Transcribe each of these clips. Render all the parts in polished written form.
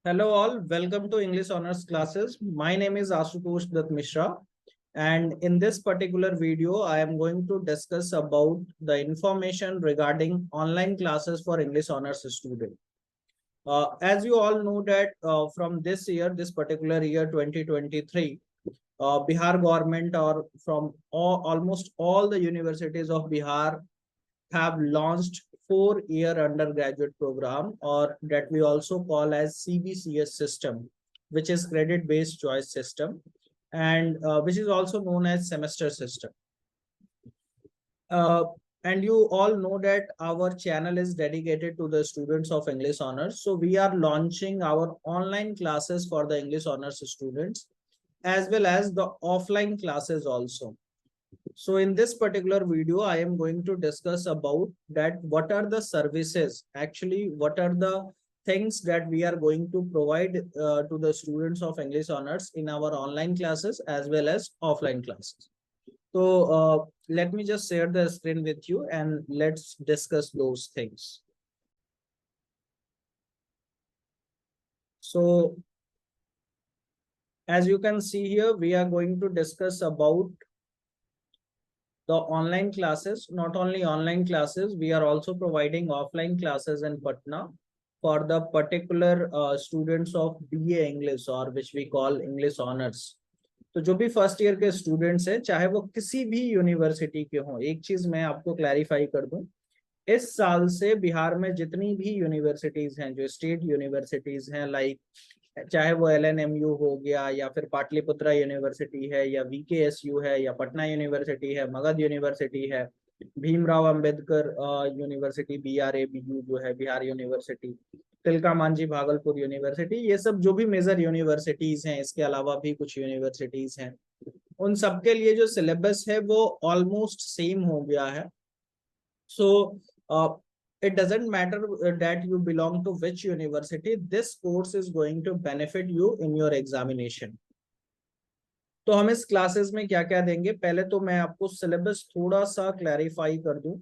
Hello all, welcome to English Honors classes. My name is Ashutosh Dutt Mishra, and in this particular video, I am going to discuss about the information regarding online classes for English Honors student. As you all know that from this year, this particular year 2023, Bihar government or from almost all the universities of Bihar have launched 4-year undergraduate program, or that we also call as CBCS system, which is credit based choice system, and which is also known as semester system. uh, and you all know that our channel is dedicated to the students of English Honors, so we are launching our online classes for the English Honors students as well as the offline classes also. So in this particular video, I am going to discuss about that what are the services, actually what are the things that we are going to provide to the students of English Honors in our online classes as well as offline classes. So let me just share the screen with you and let's discuss those things. So as you can see here, we are going to discuss about the online classes. Not only online classes, we are also providing offline classes in Patna for the particular students of BA English, or which we call English Honors. तो जो भी first year के students हैं, चाहे वो किसी भी university के हों, एक चीज मैं आपको क्लैरिफाई कर दूं, इस साल से बिहार में जितनी भी यूनिवर्सिटीज हैं, जो स्टेट यूनिवर्सिटीज हैं, लाइक चाहे वो LNMU हो गया या फिर पाटलिपुत्रा यूनिवर्सिटी है या VKSU है या पटना यूनिवर्सिटी है, मगध यूनिवर्सिटी है, भीमराव अंबेडकर यूनिवर्सिटी BRABU जो है बिहार यूनिवर्सिटी, तिलका मांझी भागलपुर यूनिवर्सिटी, ये सब जो भी मेजर यूनिवर्सिटीज हैं, इसके अलावा भी कुछ यूनिवर्सिटीज हैं, उन सबके लिए जो सिलेबस है वो ऑलमोस्ट सेम हो गया है. सो it doesn't matter that you belong to which university, this course is going to benefit you in your examination. तो हम इस क्लासेस में क्या क्या देंगे, पहले तो मैं आपको सिलेबस थोड़ा सा क्लैरिफाई कर दूं.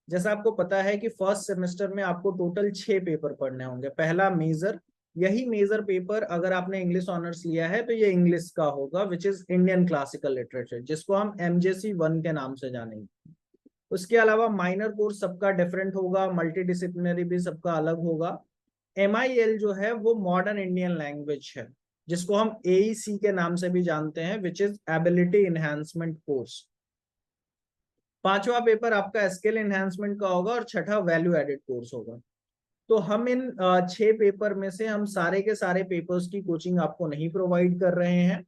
जैसा आपको पता है कि फर्स्ट सेमेस्टर में आपको टोटल 6 पेपर पढ़ने होंगे. पहला मेजर, यही मेजर पेपर अगर आपने इंग्लिश ऑनर्स लिया है तो ये इंग्लिश का होगा, विच इज इंडियन क्लासिकल लिटरेचर, जिसको हम MJC 1 के नाम से जानेंगे. उसके अलावा माइनर कोर्स सबका डिफरेंट होगा, मल्टी डिसिप्लिनरी भी सबका अलग होगा. MIL जो है वो मॉडर्न इंडियन लैंग्वेज है, जिसको हम AEC के नाम से भी जानते हैं, which is ability enhancement course. पांचवा पेपर आपका स्किल इनहेंसमेंट का होगा और छठा वैल्यू एडेड कोर्स होगा. तो हम इन 6 पेपर में से हम सारे के सारे पेपर्स की कोचिंग आपको नहीं प्रोवाइड कर रहे हैं.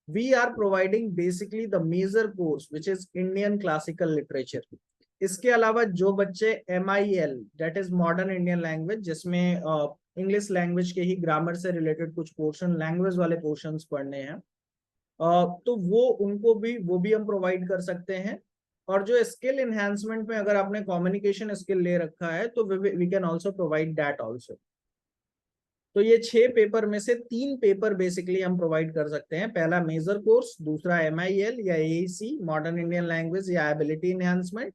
We are providing basically the major course which is Indian classical literature. इसके अलावा जो बच्चे MIL that is modern Indian language, जिसमें इंग्लिश लैंग्वेज के ही ग्रामर से रिलेटेड कुछ पोर्शन, लैंग्वेज वाले पोर्शंस पढ़ने हैं, तो वो भी हम प्रोवाइड कर सकते हैं. और जो स्किल इनहेंसमेंट में अगर आपने कम्युनिकेशन स्किल ले रखा है तो we can also provide that also. तो ये 6 पेपर में से 3 पेपर बेसिकली हम प्रोवाइड कर सकते हैं. पहला मेजर कोर्स, दूसरा MIL या AEC मॉडर्न इंडियन लैंग्वेज या एबिलिटी इनहेंसमेंट,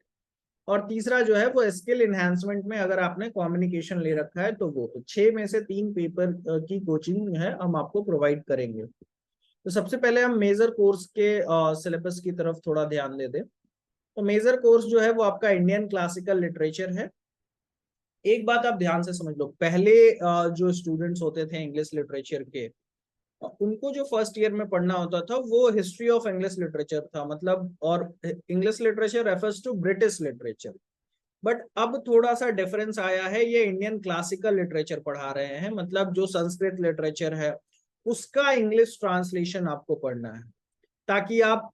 और तीसरा जो है वो स्किल इनहेंसमेंट में अगर आपने कम्युनिकेशन ले रखा है तो वो. तो 6 में से 3 पेपर की कोचिंग है हम आपको प्रोवाइड करेंगे. तो सबसे पहले हम मेजर कोर्स के सिलेबस की तरफ थोड़ा ध्यान दे दें. तो मेजर कोर्स जो है वो आपका इंडियन क्लासिकल लिटरेचर है. एक बात आप ध्यान से समझ लो, पहले जो स्टूडेंट्स होते थे इंग्लिश लिटरेचर के, उनको जो फर्स्ट ईयर में पढ़ना होता था वो हिस्ट्री ऑफ इंग्लिश लिटरेचर था, मतलब, और English literature refers to British literature. But अब थोड़ा सा डिफरेंस आया है, ये इंडियन क्लासिकल लिटरेचर पढ़ा रहे हैं, मतलब जो संस्कृत लिटरेचर है उसका इंग्लिश ट्रांसलेशन आपको पढ़ना है, ताकि आप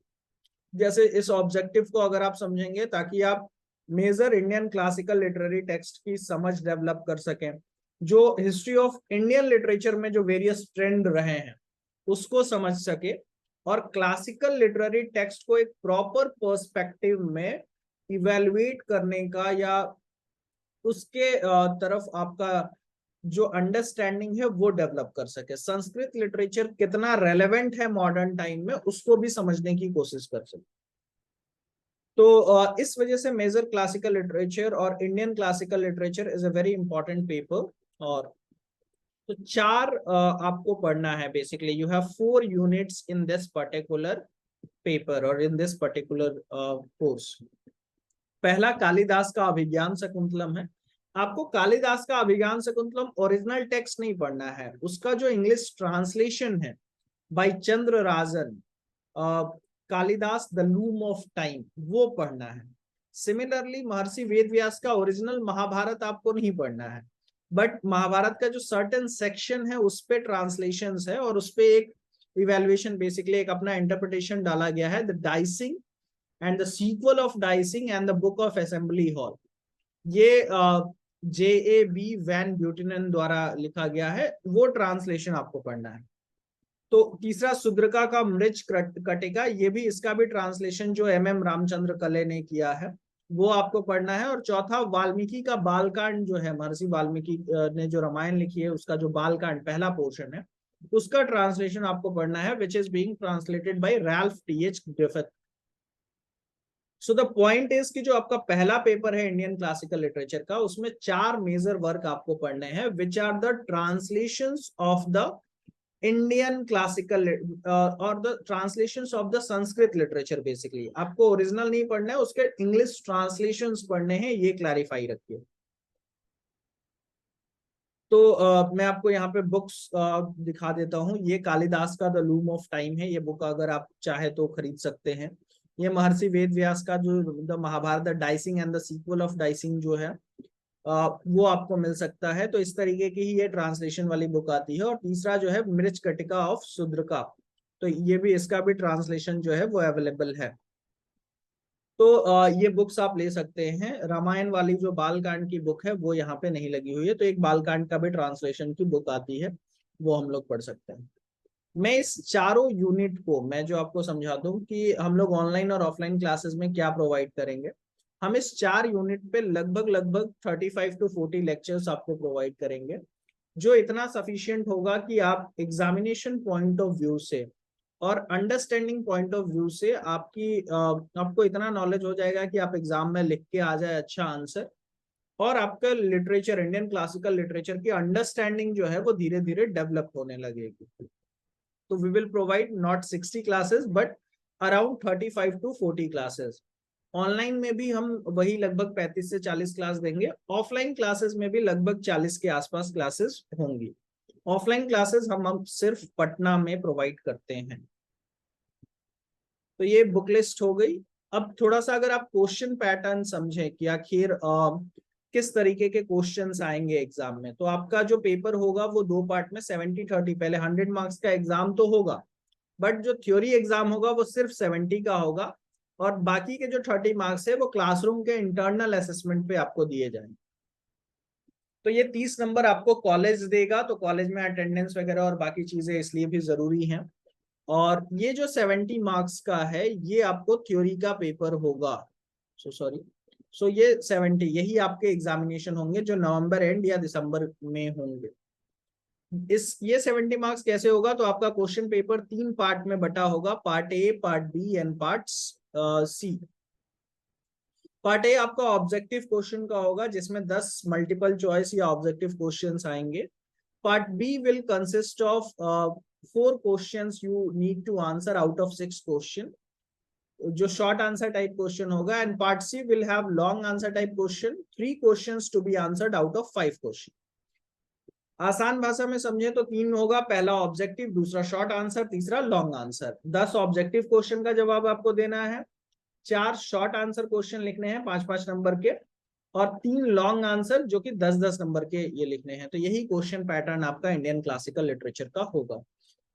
जैसे इस ऑब्जेक्टिव को अगर आप समझेंगे, ताकि आप major Indian classical literary text की समझ डेवलप कर सकें, जो हिस्ट्री ऑफ इंडियन लिटरेचर में जो वेरियस ट्रेंड रहे हैं उसको समझ सके, और क्लासिकल लिटरेरी टेक्स्ट को एक प्रॉपर पर्सपेक्टिव में इवेल्युएट करने का या उसके तरफ आपका जो अंडरस्टैंडिंग है वो डेवलप कर सके. संस्कृत लिटरेचर कितना रेलेवेंट है मॉडर्न टाइम में उसको भी समझने की कोशिश कर सके. तो इस वजह से मेजर क्लासिकल लिटरेचर और Indian classical literature is a very important paper. और तो चार आपको पढ़ना है basically. You have 4 units in this particular paper और इन दिस पर्टिकुलर कोर्स। पहला कालिदास का अभिज्ञान शकुंतलम है। आपको कालिदास का अभिज्ञान शकुंतलम ओरिजिनल टेक्स्ट नहीं पढ़ना है, उसका जो इंग्लिश ट्रांसलेशन है by Chandra Rajan, Kalidas the loom of time, वो पढ़ना है। सिमिलरली महर्षि वेदव्यास का ओरिजिनल महाभारत आपको नहीं पढ़ना है, बट महाभारत का जो सर्टेन सेक्शन है उस पे ट्रांसलेशंस है और उस पे एक इवेल्युएशन, बेसिकली एक अपना इंटरप्रिटेशन डाला गया है, the dicing and the sequel of dicing and the book of assembly hall. ये J.A.B. वैन ब्यूटिनन द्वारा लिखा गया है, वो ट्रांसलेशन आपको पढ़ना है। तो तीसरा सुद्रका का मृच कटिका, ये भी, इसका भी ट्रांसलेशन जो M.M. रामचंद्र कले ने किया है वो आपको पढ़ना है। और चौथा वाल्मीकि का बालकांड जो है, महर्षि वाल्मीकि ने जो रामायण लिखी है उसका जो बालकांड पहला पोर्शन है उसका ट्रांसलेशन आपको पढ़ना है, which is being translated bye Ralph T.H. Griffith. So the point is कि जो आपका पहला पेपर है इंडियन क्लासिकल लिटरेचर का, उसमें 4 मेजर वर्क आपको पढ़ने हैं, which are the translations of the Indian classical और the translations of the Sanskrit literature. Basically आपको ओरिजिनल नहीं पढ़ना है, उसके इंग्लिश ट्रांसलेशंस पढ़ने हैं, ये क्लैरिफाई रखिए। तो मैं आपको यहाँ पे बुक्स दिखा देता हूँ। ये कालिदास का द लूम ऑफ टाइम है, ये बुक अगर आप चाहे तो खरीद सकते हैं। ये महर्षि वेदव्यास का जो the Mahabharata the dicing and the sequel of dicing जो है वो आपको मिल सकता है। तो इस तरीके की ही ये ट्रांसलेशन वाली बुक आती है। और तीसरा जो है मृच कटिका ऑफ सुद्रका, तो ये भी, इसका भी ट्रांसलेशन जो है वो अवेलेबल है। तो ये बुक्स आप ले सकते हैं। रामायण वाली जो बालकांड की बुक है वो यहाँ पे नहीं लगी हुई है, तो एक बालकांड का भी ट्रांसलेशन की बुक आती है, वो हम लोग पढ़ सकते हैं। मैं इस चारों यूनिट को मैं जो आपको समझा दूं कि हम लोग ऑनलाइन और ऑफलाइन क्लासेस में क्या प्रोवाइड करेंगे। हम इस 4 यूनिट पे लगभग 35 to 40 लेक्चर्स आपको प्रोवाइड करेंगे, जो इतना सफिशिएंट होगा कि आप एग्जामिनेशन पॉइंट ऑफ व्यू से और अंडरस्टैंडिंग पॉइंट ऑफ व्यू से आपको इतना नॉलेज हो जाएगा कि आप एग्जाम में लिख के आ जाए अच्छा आंसर, और आपका लिटरेचर, इंडियन क्लासिकल लिटरेचर की अंडरस्टैंडिंग जो है वो धीरे धीरे डेवलप होने लगेगी। तो we will provide not 60 classes but around 35 to 40 classes. Online में भी हम वही लगभग 35 से 40 क्लास देंगे, ऑफलाइन क्लासेस में भी लगभग 40 के आसपास क्लासेस होंगी। ऑफलाइन क्लासेस हम सिर्फ पटना में प्रोवाइड करते हैं। तो ये बुक लिस्ट हो गई। अब थोड़ा सा अगर आप क्वेश्चन पैटर्न समझें कि आखिर किस तरीके के क्वेश्चंस आएंगे एग्जाम में, तो आपका जो पेपर होगा वो 2 पार्ट में 70-30, पहले 100 मार्क्स का एग्जाम तो होगा, बट जो थ्योरी एग्जाम होगा वो सिर्फ 70 का होगा, और बाकी के जो 30 मार्क्स है वो क्लासरूम के इंटरनल असेसमेंट पे आपको दिए जाएंगे। तो ये 30 नंबर आपको कॉलेज देगा, तो कॉलेज में अटेंडेंस वगैरह और बाकी चीजें इसलिए भी जरूरी हैं। और ये जो 70 मार्क्स का है ये आपको थ्योरी का पेपर होगा। सो ये 70 यही आपके एग्जामिनेशन होंगे जो नवंबर एंड या दिसंबर में होंगे। ये 70 मार्क्स कैसे होगा, तो आपका क्वेश्चन पेपर 3 पार्ट में बटा होगा, part A, part B and part C. Part A आपका ऑब्जेक्टिव क्वेश्चन का होगा जिसमें 10 मल्टीपल चॉइस या ऑब्जेक्टिव क्वेश्चंस आएंगे। Part B will consist of 4 questions you need to answer out of 6 question, जो शॉर्ट आंसर टाइप क्वेश्चन होगा। And part C will have long answer type question, 3 questions to be answered out of 5 question. आसान भाषा में समझे तो 3 होगा, पहला objective, दूसरा शॉर्ट आंसर, तीसरा लॉन्ग आंसर। 10 ऑब्जेक्टिव क्वेश्चन का जवाब आपको देना है, 4 शॉर्ट आंसर क्वेश्चन लिखने हैं 5-5 नंबर के, और 3 लॉन्ग आंसर जो कि 10-10 नंबर के ये लिखने हैं। तो यही क्वेश्चन पैटर्न आपका इंडियन क्लासिकल लिटरेचर का होगा।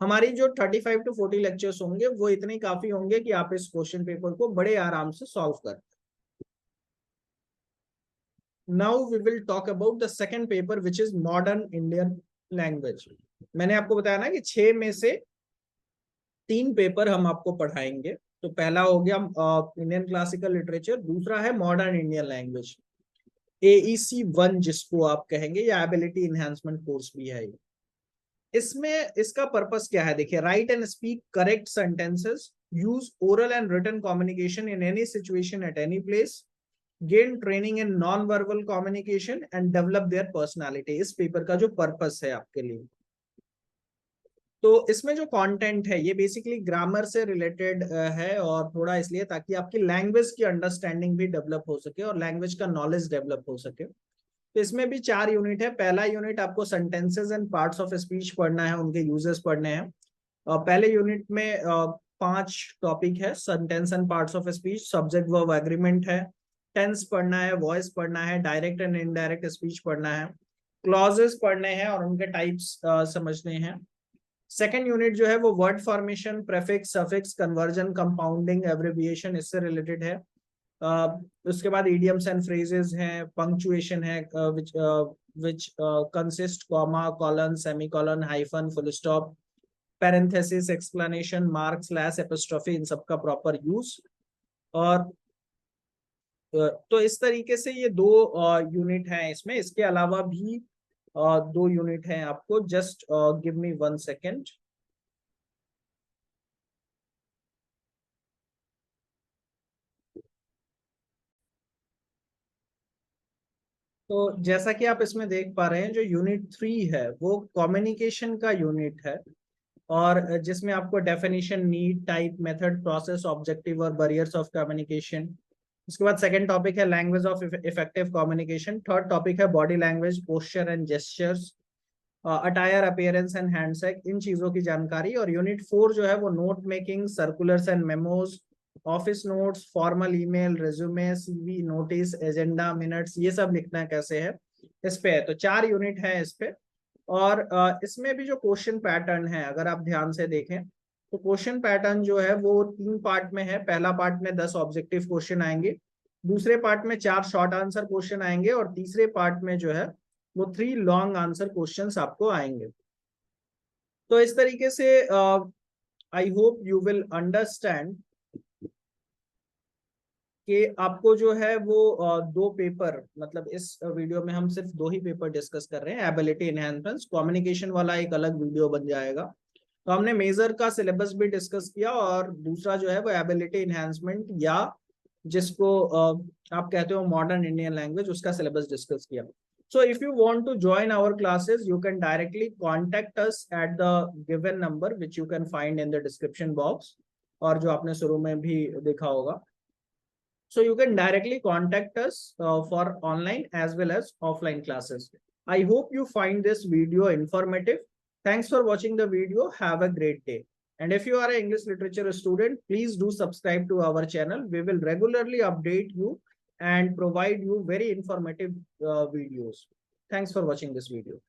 हमारी जो 35 to 40 लेक्चर्स होंगे वो इतने काफी होंगे कि आप इस क्वेश्चन पेपर को बड़े आराम से सॉल्व कर। Now we will talk about the second paper which is modern Indian language। मैंने आपको बताया ना कि 6 में से 3 पेपर हम आपको पढ़ाएंगे। तो पहला हो गया इंडियन क्लासिकल लिटरेचर, दूसरा है मॉडर्न इंडियन लैंग्वेज, AEC 1 जिसको आप कहेंगे, या एबिलिटी इनहेंसमेंट कोर्स भी है। इसमें इसका पर्पस क्या है, देखिए, write and speak correct sentences, use oral and written communication in any situation at any place, gain training in non verbal communication and develop their personality. इस पेपर का जो पर्पस है आपके लिए, तो इसमें जो कंटेंट है ये बेसिकली ग्रामर से रिलेटेड है, और थोड़ा इसलिए ताकि आपकी लैंग्वेज की अंडरस्टैंडिंग भी डेवलप हो सके और लैंग्वेज का नॉलेज डेवलप हो सके। तो इसमें भी 4 यूनिट है। पहला यूनिट आपको sentences and parts of speech पढ़ना है, उनके यूजेस पढ़ने हैं। पहले यूनिट में 5 टॉपिक है। Sentence and parts of speech, subject verb agreement है, टेंस पढ़ना है, वॉइस पढ़ना है, डायरेक्ट एंड इनडायरेक्ट स्पीच पढ़ना है, क्लॉजेस पढ़ने हैं और उनके टाइप्स समझने हैं। सेकेंड यूनिट जो है वो word formation, prefix, suffix, conversion, compounding, abbreviation, इससे रिलेटेड है। उसके बाद इडियम्स एंड फ्रेजेस हैं, पंक्चुएशन है, which consist comma, colon, semicolon, hyphen, full stop, parenthesis, explanation, mark, slash, apostrophe, इन सब का प्रॉपर यूज। और तो इस तरीके से ये 2 यूनिट हैं इसमें। इसके अलावा भी 2 यूनिट हैं आपको। Just give me 1 second. तो जैसा कि आप इसमें देख पा रहे हैं, जो यूनिट 3 है वो कम्युनिकेशन का यूनिट है, और जिसमें आपको definition, need, type, method, process, objective और बैरियर्स ऑफ कम्युनिकेशन। उसके बाद सेकंड टॉपिक है language of effective communication. Third topic है body language, posture and gestures, attire, appearance and handshake, इन चीजों की जानकारी। और यूनिट 4 जो है वो note making, circulars and memos, office notes, formal email, resume, CV, notice, agenda, minutes, ये सब लिखना कैसे है इस पे है। तो 4 यूनिट है इस पे। और इसमें भी जो क्वेश्चन पैटर्न है, अगर आप ध्यान से देखें तो क्वेश्चन पैटर्न जो है वो 3 पार्ट में है। पहला पार्ट में 10 ऑब्जेक्टिव क्वेश्चन आएंगे, दूसरे पार्ट में 4 शॉर्ट आंसर क्वेश्चन आएंगे, और तीसरे पार्ट में जो है वो 3 लॉन्ग आंसर क्वेश्चंस आपको आएंगे। तो इस तरीके से I hope you will understand कि आपको जो है वो 2 पेपर, मतलब इस वीडियो में हम सिर्फ 2 ही पेपर डिस्कस कर रहे हैं। एबिलिटी एनहांसमेंट, कम्युनिकेशन वाला एक अलग वीडियो बन जाएगा। तो हमने मेजर का सिलेबस भी डिस्कस किया, और दूसरा जो है वो एबिलिटी एनहांसमेंट, या जिसको आप कहते हो मॉडर्न इंडियन लैंग्वेज, उसका सिलेबस डिस्कस किया। So if you want to join our classes, you can directly contact us at the given number which you can find in the description box, और जो आपने शुरू में भी देखा होगा। So you can directly contact us for online as well as offline classes. I hope you find this video informative. Thanks for watching the video. Have a great day. And if you are an English literature student, please do subscribe to our channel. We will regularly update you and provide you very informative videos. Thanks for watching this video.